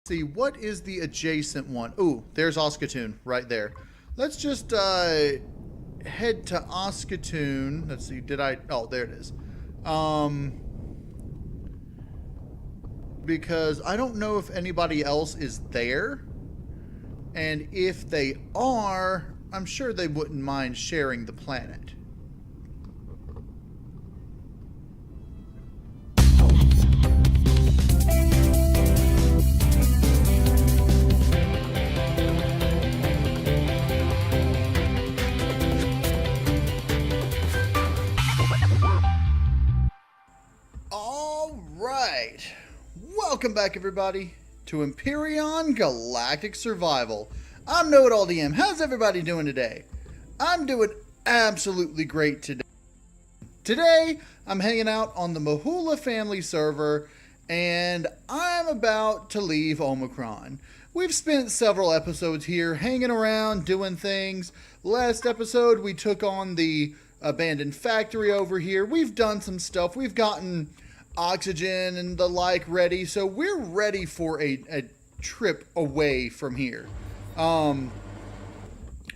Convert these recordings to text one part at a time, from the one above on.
See, what is the adjacent one? Ooh, there's Oscutune right there. Let's just head to Oskutoon. Let's see, oh, there it is. Because I don't know if anybody else is there. And if they are, I'm sure they wouldn't mind sharing the planet. Welcome back, everybody, to Empyrion Galactic Survival. I'm KnowItAllDM. How's everybody doing today? I'm doing absolutely great today. Today, I'm hanging out on the Mahula family server, and I'm about to leave Omicron. We've spent several episodes here hanging around, doing things. Last episode, we took on the abandoned factory over here. We've done some stuff. We've gotten oxygen and the like ready, so we're ready for a trip away from here.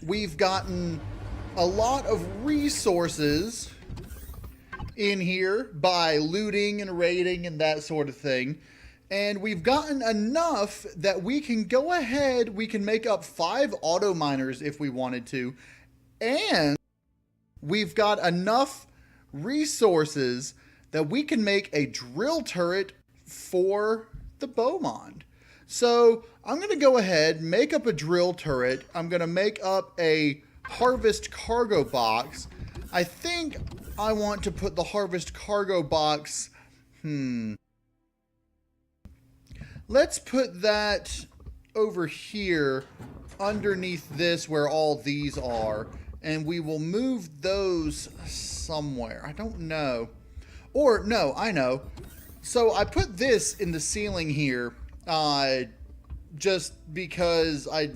We've gotten a lot of resources in here by looting and raiding and that sort of thing, and we've gotten enough that we can go ahead, we can make up 5 auto miners if we wanted to, and we've got enough resources that we can make a drill turret for the Beaumont. So I'm going to go ahead, make up a drill turret. I'm going to make up a harvest cargo box. I think I want to put the harvest cargo box, let's put that over here underneath this where all these are. And we will move those somewhere. I don't know. Or, no, I know. So I put this in the ceiling here, just because I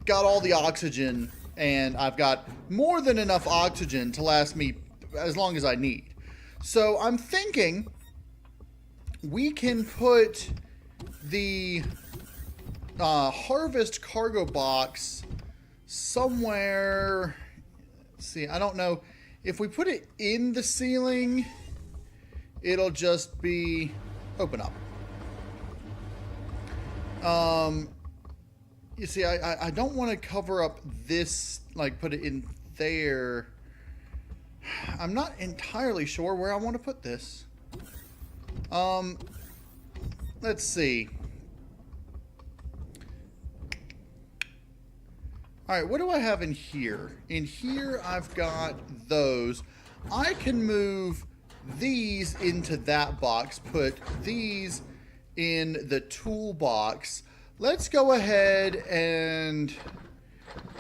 got all the oxygen, and I've got more than enough oxygen to last me as long as I need. So I'm thinking we can put the harvest cargo box somewhere. Let's see, I don't know. If we put it in the ceiling, it'll just be open up. You see, I don't want to cover up this, like put it in there. I'm not entirely sure where I want to put this. Let's see. Alright, what do I have in here? In here, I've got those. I can move these into that box, put these in the toolbox. Let's go ahead and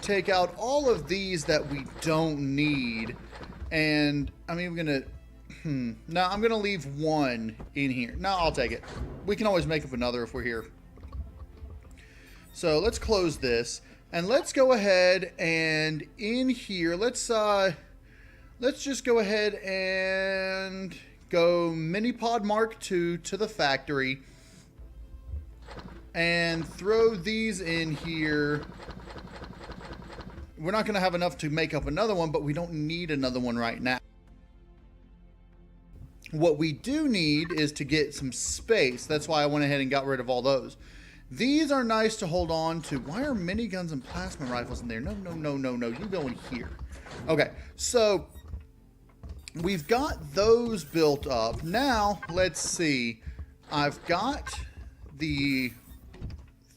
take out all of these that we don't need. And I'm even gonna, no, I'm gonna leave one in here. No, I'll take it. We can always make up another if we're here. So let's close this. And let's go ahead and in here, let's just go ahead and go Minipod Mark II to the factory and throw these in here. We're not going to have enough to make up another one, but we don't need another one right now. What we do need is to get some space. That's why I went ahead and got rid of all those. These are nice to hold on to. Why are miniguns and plasma rifles in there? No, no, no, no, no. You go in here. Okay, so we've got those built up. Now, let's see. I've got the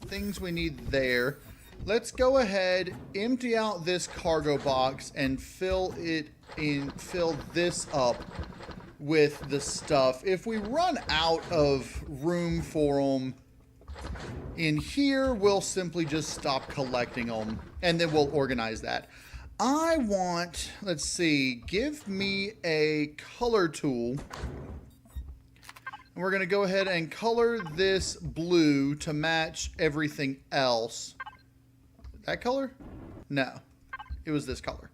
things we need there. Let's go ahead, empty out this cargo box, and fill this up with the stuff. If we run out of room for them in here, we'll simply just stop collecting them, and then we'll organize that. I want, let's see, give me a color tool. And we're going to go ahead and color this blue to match everything else. That color? No, it was this color.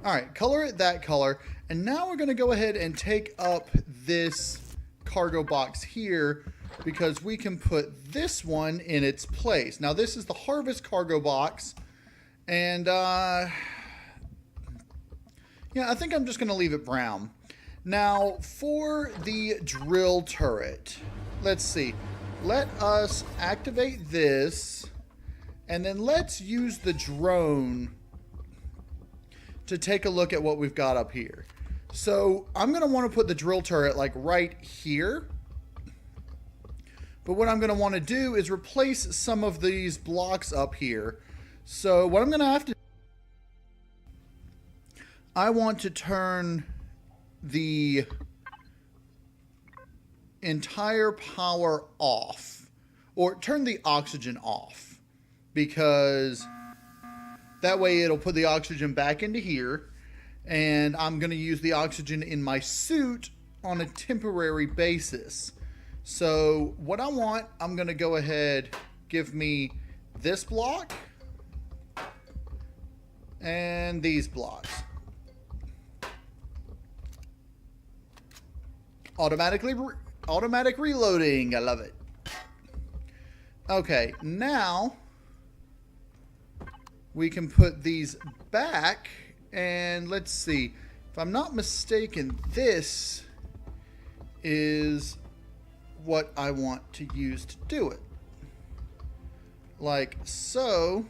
All right, color it that color. And now we're going to go ahead and take up this cargo box here because we can put this one in its place. Now this is the harvest cargo box, and yeah, I think I'm just going to leave it brown. Now for the drill turret, let's see. Let us activate this, and then let's use the drone to take a look at what we've got up here. So I'm going to want to put the drill turret like right here. But what I'm going to want to do is replace some of these blocks up here. So what I'm going to have to... I want to turn the entire power off. Or turn the oxygen off. Because that way it'll put the oxygen back into here. And I'm going to use the oxygen in my suit on a temporary basis. So what I want, I'm going to go ahead, give me this block and these blocks. Automatic reloading. I love it. Okay, now we can put these back. And let's see, if I'm not mistaken, this is what I want to use to do it. Like so.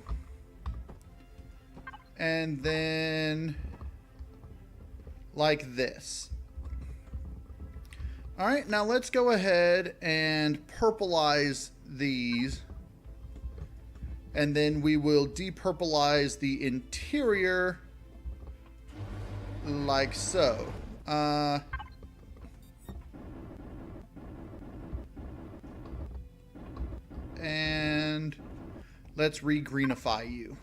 And then like this. Alright, now let's go ahead and purplize these. And then we will depurplize the interior like so. And let's re-greenify you.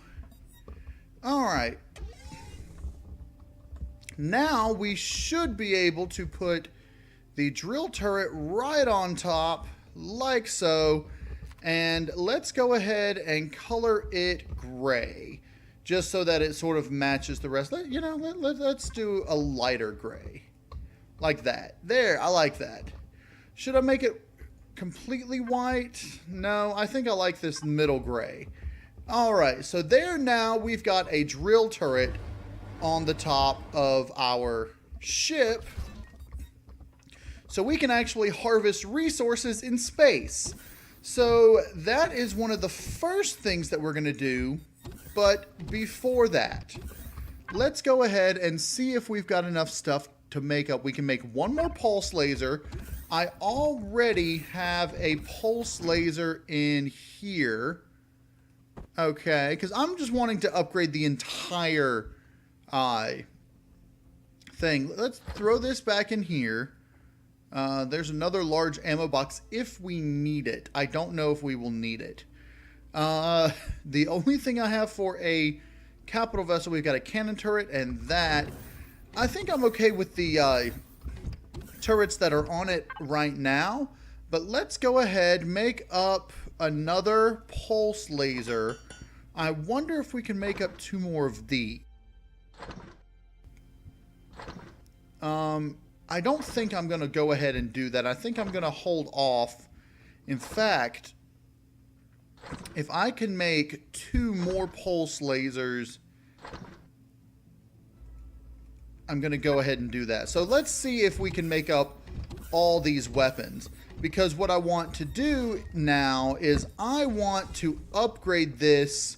Alright. Now we should be able to put the drill turret right on top, like so. And let's go ahead and color it gray, just so that it sort of matches the rest. You know, let's do a lighter gray. Like that. There, I like that. Should I make it completely white? No, I think I like this middle gray. Alright, so there now we've got a drill turret on the top of our ship. So we can actually harvest resources in space. So that is one of the first things that we're going to do. But before that, let's go ahead and see if we've got enough stuff to make up. We can make one more pulse laser. I already have a pulse laser in here. Okay, because I'm just wanting to upgrade the entire thing. Let's throw this back in here. There's another large ammo box if we need it. I don't know if we will need it. The only thing I have for a capital vessel, we've got a cannon turret, and that. I think I'm okay with the turrets that are on it right now. But let's go ahead, make up another pulse laser. I wonder if we can make up 2 more of these. I don't think I'm going to go ahead and do that. I think I'm going to hold off. In fact, if I can make 2 more pulse lasers, I'm going to go ahead and do that. So let's see if we can make up all these weapons. Because what I want to do now is I want to upgrade this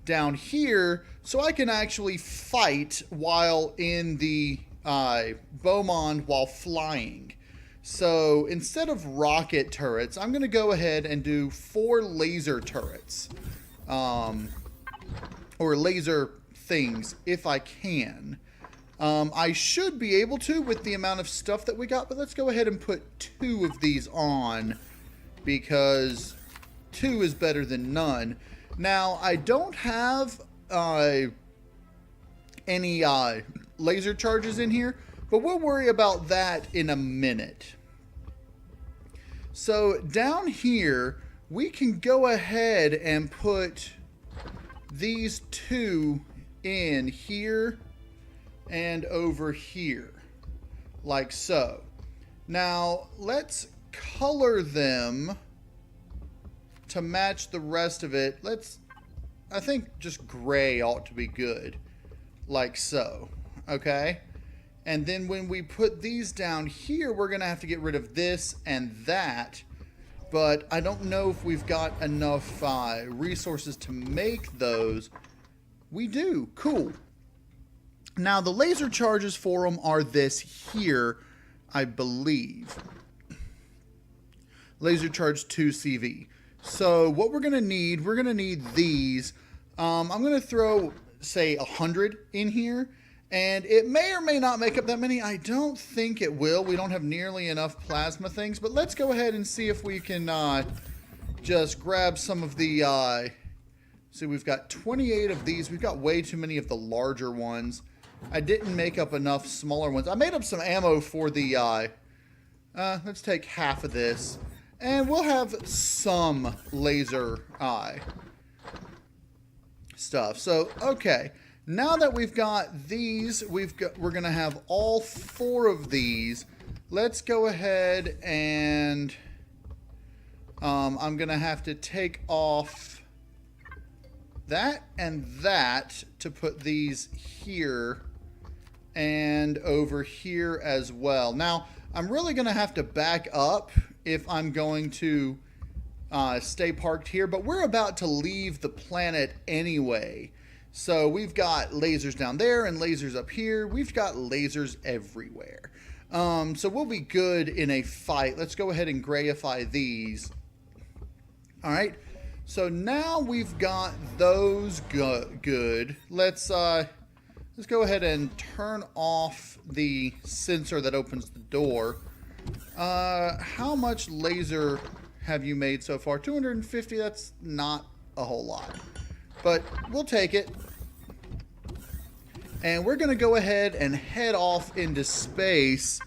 down here so I can actually fight while in the Beaumont while flying. So instead of rocket turrets, I'm going to go ahead and do 4 laser turrets. Or laser things, if I can. I should be able to with the amount of stuff that we got, but let's go ahead and put 2 of these on, because 2 is better than none. Now, I don't have any laser charges in here, but we'll worry about that in a minute. So down here, we can go ahead and put these 2 in here and over here, like so. Now let's color them to match the rest of it. I think just gray ought to be good. Like so. Okay? And then when we put these down here, we're going to have to get rid of this and that. But I don't know if we've got enough resources to make those. We do. Cool. Now, the laser charges for them are this here, I believe. Laser charge 2 CV. So what we're going to need these. I'm going to throw, say, 100 in here. And it may or may not make up that many. I don't think it will. We don't have nearly enough plasma things. But let's go ahead and see if we can just grab some of the... see, we've got 28 of these. We've got way too many of the larger ones. I didn't make up enough smaller ones. I made up some ammo for the... let's take half of this. And we'll have some laser stuff. So, okay. Now that we've got these, we're going to have all 4 of these. Let's go ahead and I'm going to have to take off that and that to put these here and over here as well. Now, I'm really going to have to back up if I'm going to stay parked here, but we're about to leave the planet anyway. So we've got lasers down there and lasers up here. We've got lasers everywhere. So we'll be good in a fight. Let's go ahead and grayify these. All right. So now we've got those good. Let's go ahead and turn off the sensor that opens the door. How much laser have you made so far? 250. That's not a whole lot, but we'll take it. And we're going to go ahead and head off into space.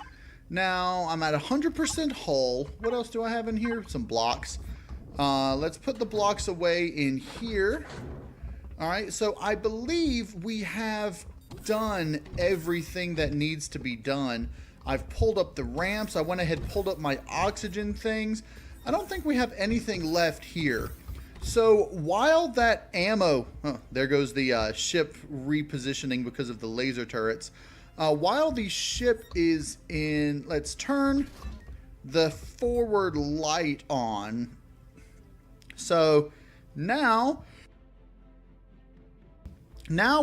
Now, I'm at 100% hull. What else do I have in here? Some blocks. Let's put the blocks away in here. All right, so I believe we have done everything that needs to be done. I've pulled up the ramps. I went ahead and pulled up my oxygen things. I don't think we have anything left here. So while that ammo, there goes the ship repositioning because of the laser turrets. While the ship is in, let's turn the forward light on. So now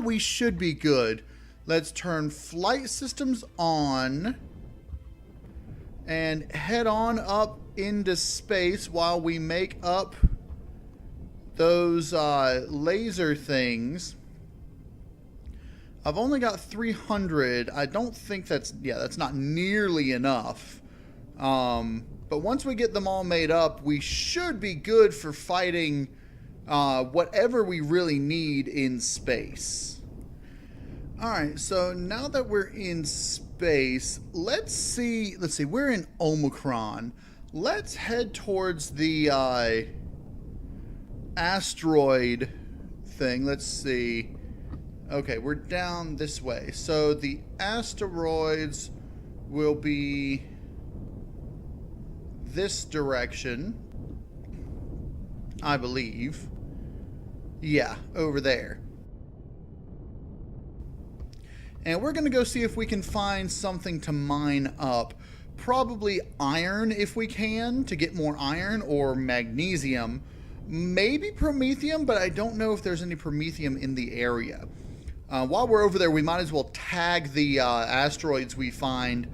we should be good. Let's turn flight systems on and head on up into space while we make up those laser things. I've only got 300. I don't think that's not nearly enough. But once we get them all made up, we should be good for fighting whatever we really need in space. Alright, so now that we're in space, let's see, we're in Omicron. Let's head towards the asteroid thing. Let's see. Okay, we're down this way. So the asteroids will be this direction, I believe. Yeah, over there. And we're going to go see if we can find something to mine up. Probably iron if we can, to get more iron, or magnesium. Maybe promethium, but I don't know if there's any promethium in the area. While we're over there, we might as well tag the asteroids we find,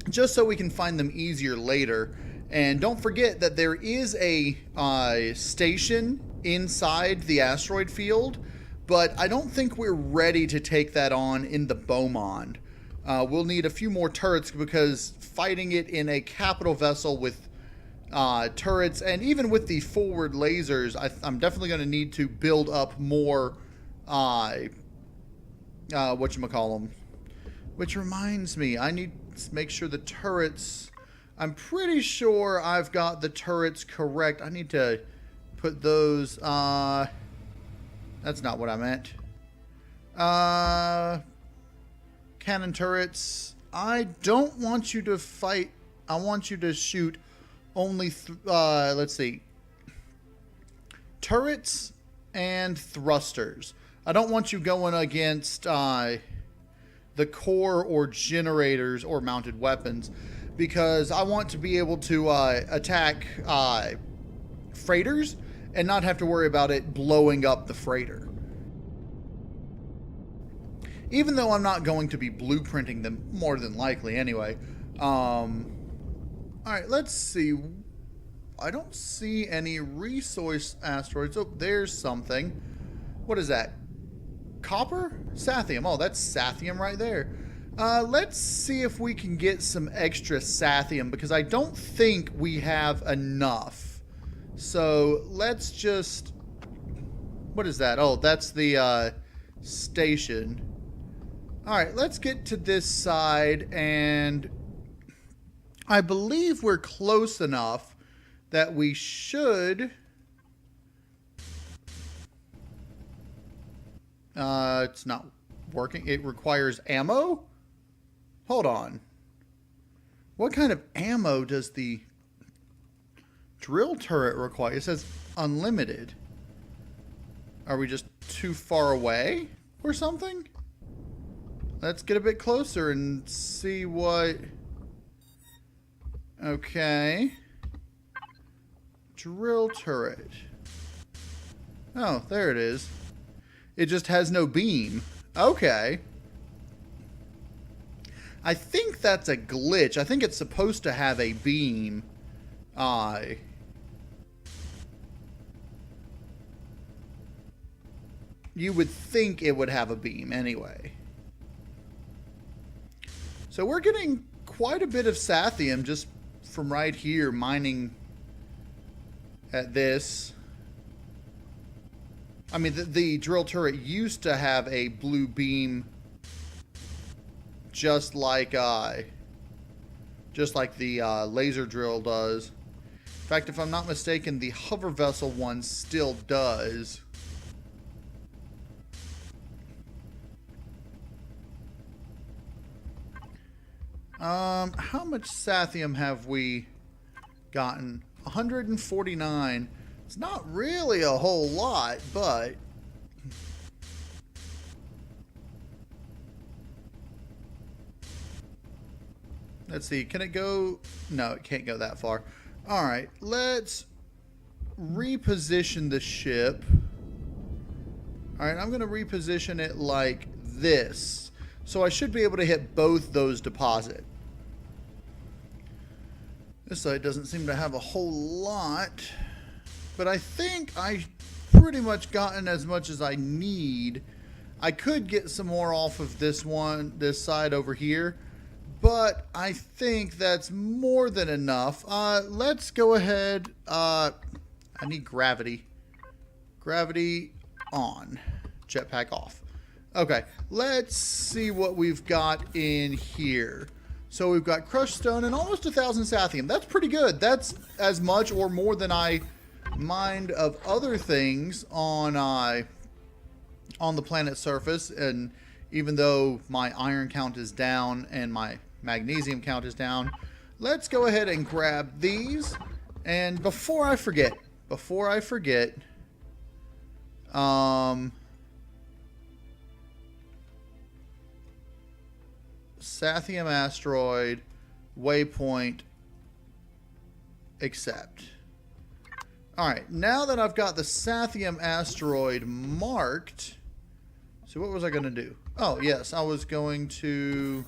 just so we can find them easier later. And don't forget that there is a station inside the asteroid field, but I don't think we're ready to take that on in the Beaumont. We'll need a few more turrets, because fighting it in a capital vessel with turrets, and even with the forward lasers, I'm definitely going to need to build up more whatchamacallem. Which reminds me, I need to make sure the turrets, I'm pretty sure I've got the turrets correct. I need to put those, that's not what I meant. Cannon turrets. I don't want you to fight. I want you to shoot only, let's see, turrets and thrusters. I don't want you going against the core or generators or mounted weapons, because I want to be able to attack freighters and not have to worry about it blowing up the freighter. Even though I'm not going to be blueprinting them, more than likely anyway. Alright, let's see. I don't see any resource asteroids. Oh, there's something. What is that? Copper? Sathium. Oh, that's Sathium right there. Let's see if we can get some extra Sathium, because I don't think we have enough. So, let's just... What is that? Oh, that's the station. Alright, let's get to this side, and I believe we're close enough that we should... it's not working. It requires ammo? Hold on. What kind of ammo does the drill turret require? It says unlimited. Are we just too far away or something? Let's get a bit closer and see what... Okay. Drill turret. Oh, there it is. It just has no beam. Okay. I think that's a glitch. I think it's supposed to have a beam. You would think it would have a beam anyway. So we're getting quite a bit of Sathium just from right here mining at this. I mean, the drill turret used to have a blue beam, just like the laser drill does. In fact, if I'm not mistaken, the hover vessel one still does. How much Sathium have we gotten? 149. It's not really a whole lot, but... Let's see, can it go... No, it can't go that far. Alright, let's reposition the ship. Alright, I'm going to reposition it like this. So I should be able to hit both those deposits. This side doesn't seem to have a whole lot. But I think I pretty much gotten as much as I need. I could get some more off of this side over here. But I think that's more than enough. Let's go ahead. I need gravity. Gravity on. Jetpack off. Okay, let's see what we've got in here. So we've got crushed stone and almost 1,000 Sathium. That's pretty good. That's as much or more than I mined of other things on the planet's surface. And even though my iron count is down and my magnesium count is down, let's go ahead and grab these. And before I forget, Sathium asteroid, waypoint, accept. Alright, now that I've got the Sathium asteroid marked, so what was I going to do? Oh, yes, I was going to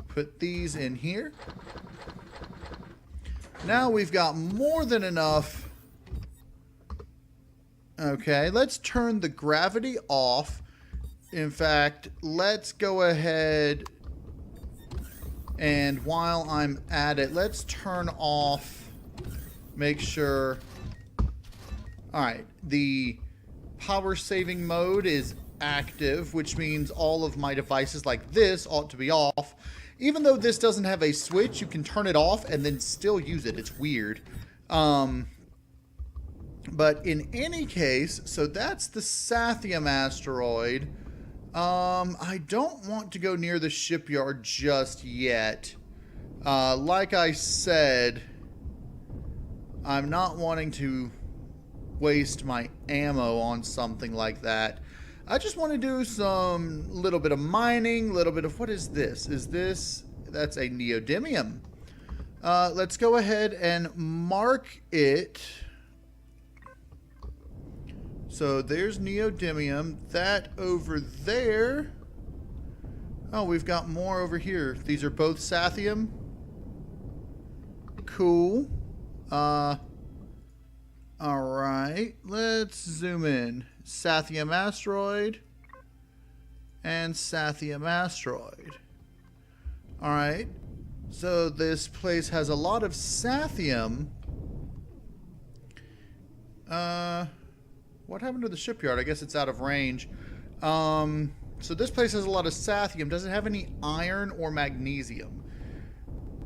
put these in here. Now we've got more than enough. Okay, let's turn the gravity off. In fact, let's go ahead and while I'm at it, let's turn off, make sure. Alright, the power saving mode is active, which means all of my devices like this ought to be off. Even though this doesn't have a switch, you can turn it off and then still use it. It's weird. But in any case, so that's the Sathium asteroid. I don't want to go near the shipyard just yet. Like I said, I'm not wanting to waste my ammo on something like that. I just want to do some little bit of mining, little bit of, what is this? That's a neodymium. Let's go ahead and mark it. So there's neodymium. That over there. Oh, we've got more over here. These are both sathium. Cool. Alright, let's zoom in. Sathium Asteroid and Sathium Asteroid. Alright, so this place has a lot of Sathium. What happened to the shipyard? I guess it's out of range. So this place has a lot of Sathium. Does it have any iron or magnesium?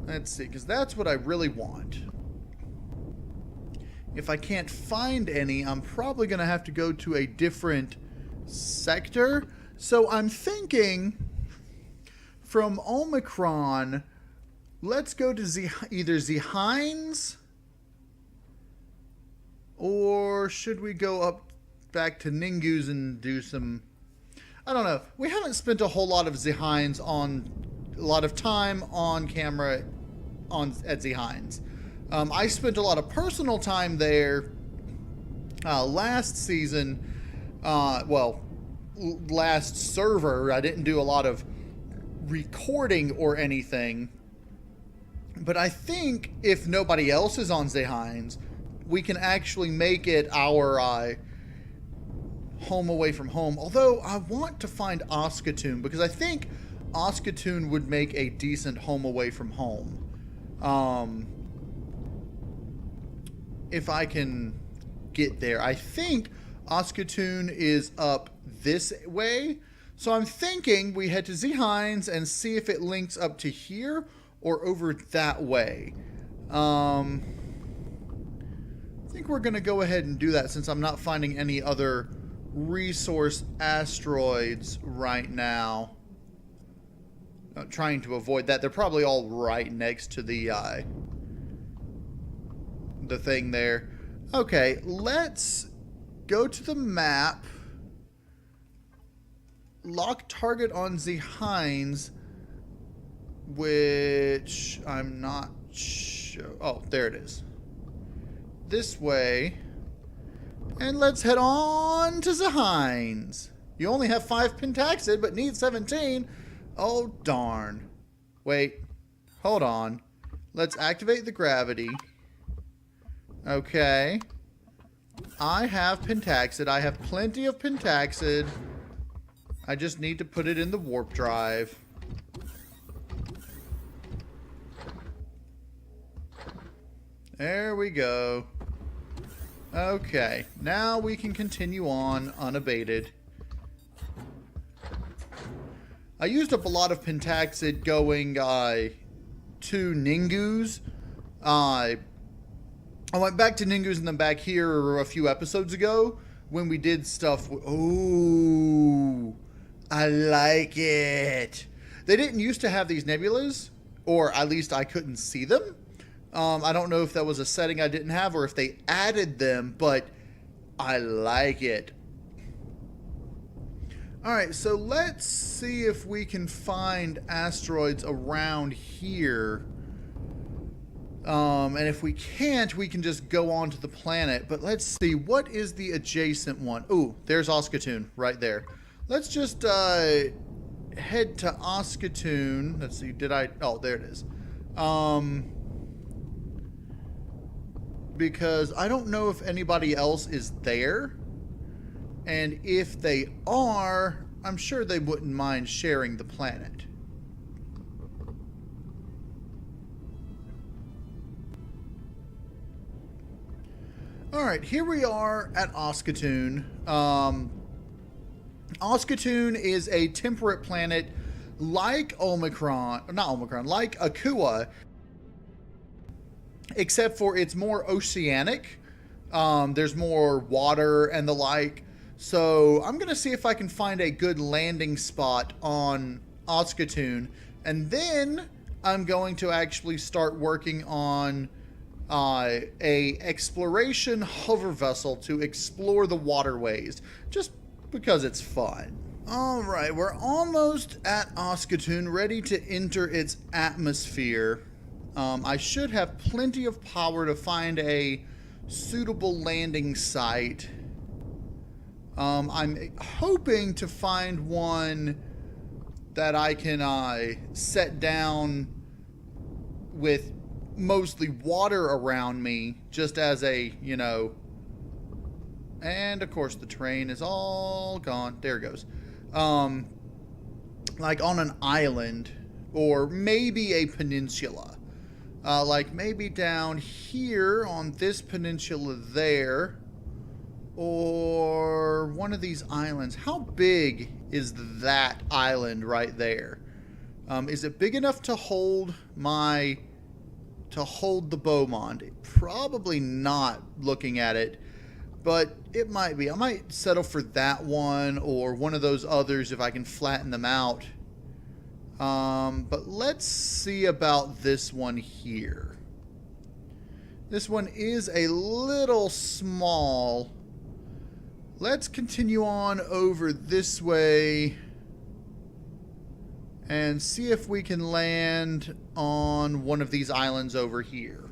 Let's see, because that's what I really want. If I can't find any, I'm probably going to have to go to a different sector. So I'm thinking from Omicron, let's go to either Zihines, or should we go up back to Ningu's and do some... I don't know. We haven't spent a whole lot of Zihines a lot of time on camera at Zihines. I spent a lot of personal time there last season. Last server. I didn't do a lot of recording or anything. But I think if nobody else is on Zihines, we can actually make it our home away from home. Although I want to find Oscutune, because I think Oscutune would make a decent home away from home. If I can get there. I think Oskutoon is up this way. So I'm thinking we head to Zihines and see if it links up to here or over that way. I think we're going to go ahead and do that since I'm not finding any other resource asteroids right now. Trying to avoid that. They're probably all right next to the thing there. Okay, let's go to the map. Lock target on Zihines, which I'm not sure. Oh, there it is. This way. And let's head on to Zihines. You only have 5 pentaxid, but need 17. Oh, darn. Wait. Hold on. Let's activate the gravity. Okay. I have pentaxid. I have plenty of pentaxid. I just need to put it in the warp drive. There we go. Okay. Now we can continue on unabated. I used up a lot of pentaxid going to Ningu's. I went back to Ningu's and then back here a few episodes ago when we did stuff. Oh, I like it. They didn't used to have these nebulas, or at least I couldn't see them. I don't know if that was a setting I didn't have or if they added them, but I like it. Alright, so let's see if we can find asteroids around here. And if we can't, we can just go on to the planet. But let's see, what is the adjacent one? Ooh, there's Oscutune right there. Let's just head to Oscutune. Let's see, oh, there it is. Because I don't know if anybody else is there. And if they are, I'm sure they wouldn't mind sharing the planet. Alright, here we are at Oscutune. Oscutune is a temperate planet like like Akua, except for it's more oceanic. There's more water and the like. So I'm going to see if I can find a good landing spot on Oscutune. And then I'm going to actually start working on a exploration hover vessel to explore the waterways, just because it's fun. Alright, we're almost at Oskutoon, ready to enter its atmosphere. I should have plenty of power to find a suitable landing site. I'm hoping to find one that I can set down with mostly water around me, just as a, you know... And, of course, the train is all gone. There it goes. Like on an island, or maybe a peninsula. Like maybe down here on this peninsula there, or one of these islands. How big is that island right there? Is it big enough to hold the Beaumont? Probably not, looking at it. But it might be. I might settle for that one or one of those others if I can flatten them out. But let's see about this one here. This one is a little small. Let's continue on over this way and see if we can land on one of these islands over here.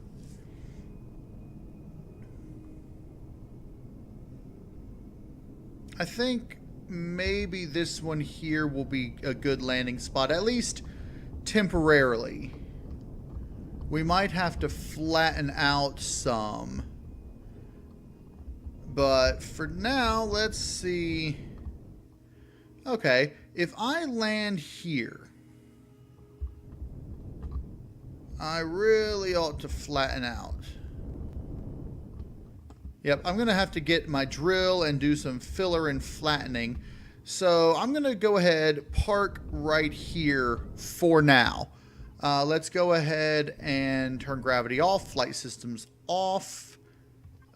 I think maybe this one here will be a good landing spot, at least temporarily. We might have to flatten out some. But for now, let's see. Okay, if I land here, I really ought to flatten out. Yep, I'm going to have to get my drill and do some filler and flattening. So I'm going to go ahead, park right here for now. Let's go ahead and turn gravity off, flight systems off.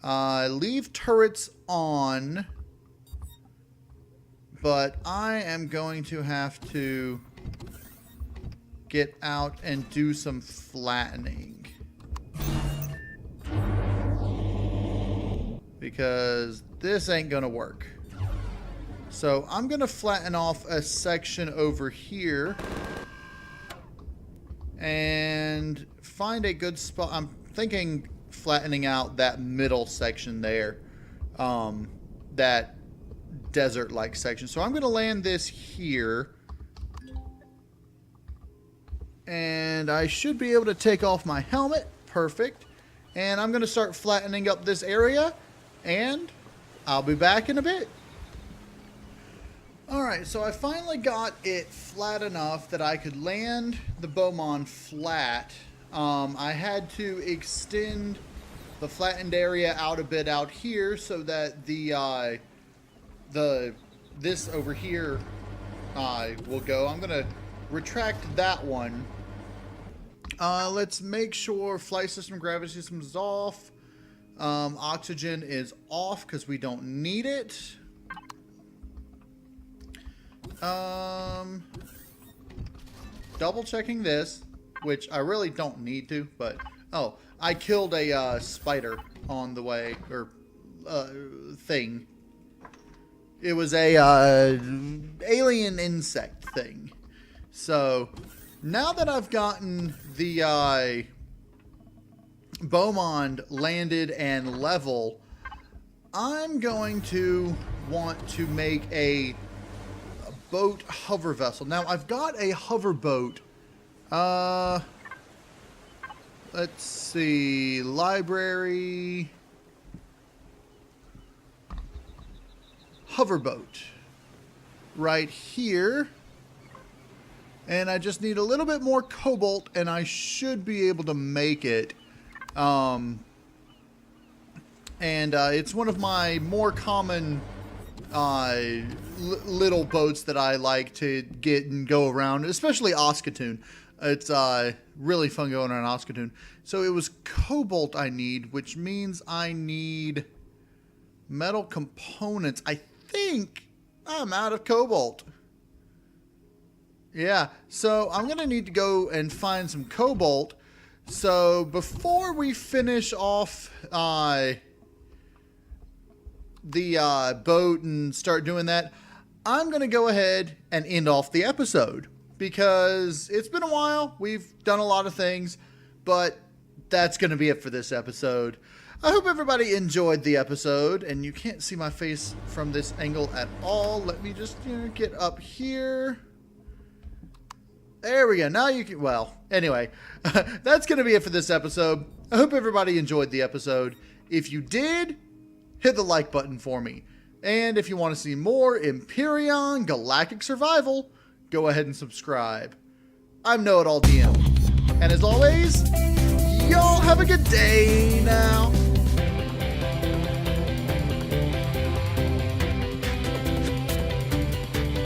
Leave turrets on. But I am going to have to get out and do some flattening. Because this ain't gonna work. So I'm gonna flatten off a section over here and find a good spot. I'm thinking flattening out that middle section there, that desert-like section. So I'm gonna land this here, and I should be able to take off my helmet. Perfect. And I'm gonna start flattening up this area. And I'll be back in a bit. Alright, so I finally got it flat enough that I could land the Beaumont flat. I had to extend the flattened area out a bit out here so that this over here will go. I'm going to retract that one. Let's make sure flight system, gravity system is off. Oxygen is off because we don't need it. Double checking this, which I really don't need to, but oh, I killed a spider on the way, or thing. It was a alien insect thing. So now that I've gotten the Beaumont landed and level, I'm going to want to make a boat hover vessel. Now I've got a hover boat. Let's see, library, hover boat right here. And I just need a little bit more cobalt and I should be able to make it. It's one of my more common little boats that I like to get and go around, especially Oskutoon. It's really fun going on Oskutoon. So it was cobalt I need, which means I need metal components. I think I'm out of cobalt. Yeah, so I'm going to need to go and find some cobalt. So before we finish off the boat and start doing that, I'm going to go ahead and end off the episode because it's been a while. We've done a lot of things, but that's going to be it for this episode. I hope everybody enjoyed the episode, and you can't see my face from this angle at all. Let me just get up here. There we go. Now you can, well, anyway, that's going to be it for this episode. I hope everybody enjoyed the episode. If you did, hit the like button for me. And if you want to see more Empyrion Galactic Survival, go ahead and subscribe. I'm KnowItAllDM. And as always, y'all have a good day now.